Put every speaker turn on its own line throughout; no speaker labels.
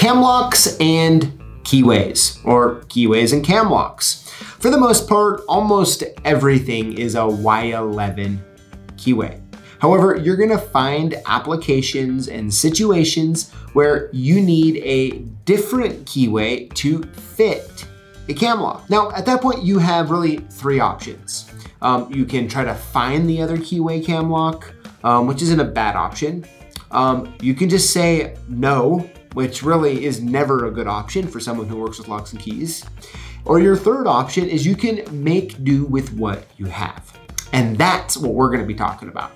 cam locks and keyways, or keyways and cam locks. For the most part, almost everything is a Y11 keyway. However, you're gonna find applications and situations where you need a different keyway to fit a cam lock. Now, at that point, you have really three options. You can try to find the other keyway cam lock, which isn't a bad option. You can just say no, which really is never a good option for someone who works with locks and keys. Or your third option is you can make do with what you have. And that's what we're gonna be talking about.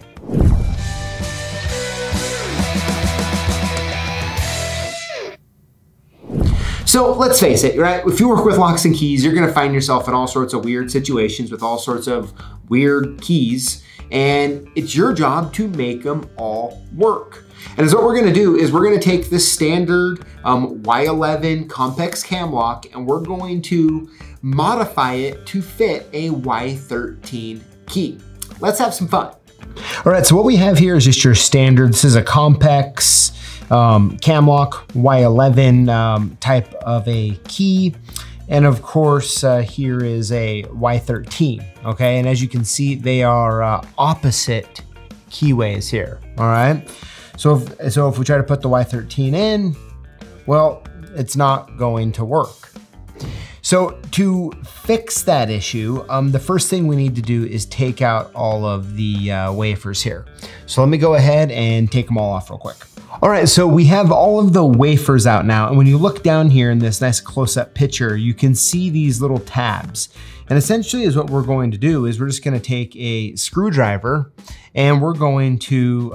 So let's face it, right? If you work with locks and keys, you're gonna find yourself in all sorts of weird situations with all sorts of weird keys, and it's your job to make them all work. And so what we're gonna do is we're gonna take the standard Y11 Compex cam lock and we're going to modify it to fit a Y13 key. Let's have some fun. All right, so what we have here is just your standard, this is a Compex cam lock, Y11 type of a key. And of course, here is a Y13, okay? And as you can see, they are opposite keyways here, all right? So if we try to put the Y13 in, well, it's not going to work. So to fix that issue, the first thing we need to do is take out all of the wafers here. So let me go ahead and take them all off real quick. All right, so we have all of the wafers out now, and when you look down here in this nice close-up picture, you can see these little tabs. And essentially is what we're going to do is we're just gonna take a screwdriver and we're going to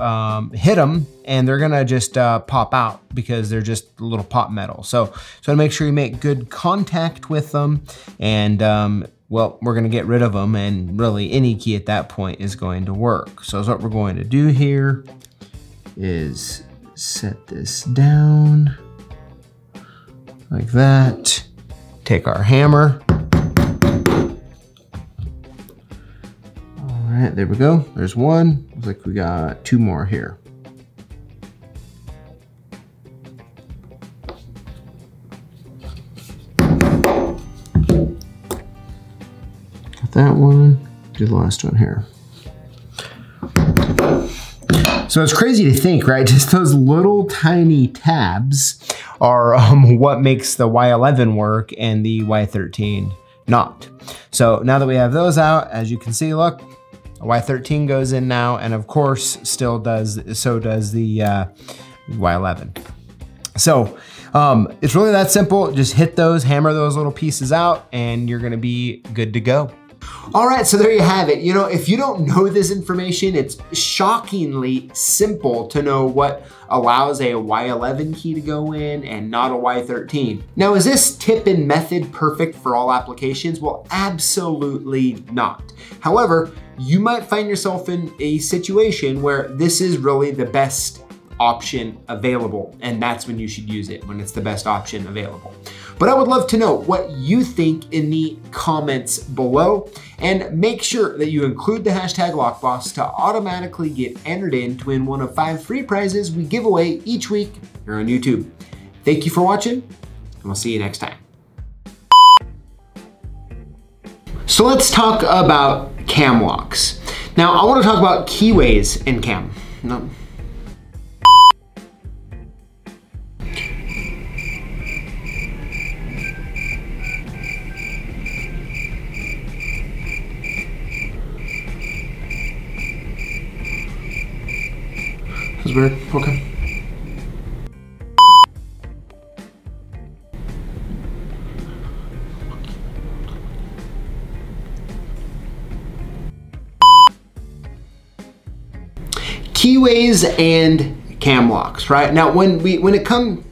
hit them, and they're gonna just pop out because they're just a little pop metal. So to make sure you make good contact with them, and well, we're gonna get rid of them, and really any key at that point is going to work. So what we're going to do here is set this down like that. Take our hammer. All right, there we go. There's one. Looks like we got two more here. Got that one. Do the last one here. So it's crazy to think, right? Just those little tiny tabs are what makes the Y11 work and the Y13 not. So now that we have those out, as you can see, look, Y13 goes in now, and of course, so does the Y11. So it's really that simple. Just hit those, hammer those little pieces out, and you're gonna be good to go. All right, so there you have it. You know, if you don't know this information, it's shockingly simple to know what allows a Y11 key to go in and not a Y13. Now, is this tip and method perfect for all applications? Well, absolutely not. However, you might find yourself in a situation where this is really the best option available, and that's when you should use it, when it's the best option available. But I would love to know what you think in the comments below, and make sure that you include the hashtag Lockboss to automatically get entered in to win one of 5 free prizes we give away each week here on YouTube. Thank you for watching, and we'll see you next time. So let's talk about cam locks. Now I want to talk about keyways in cam. No. That's weird. Okay. Keyways and cam locks, right? Now, when it comes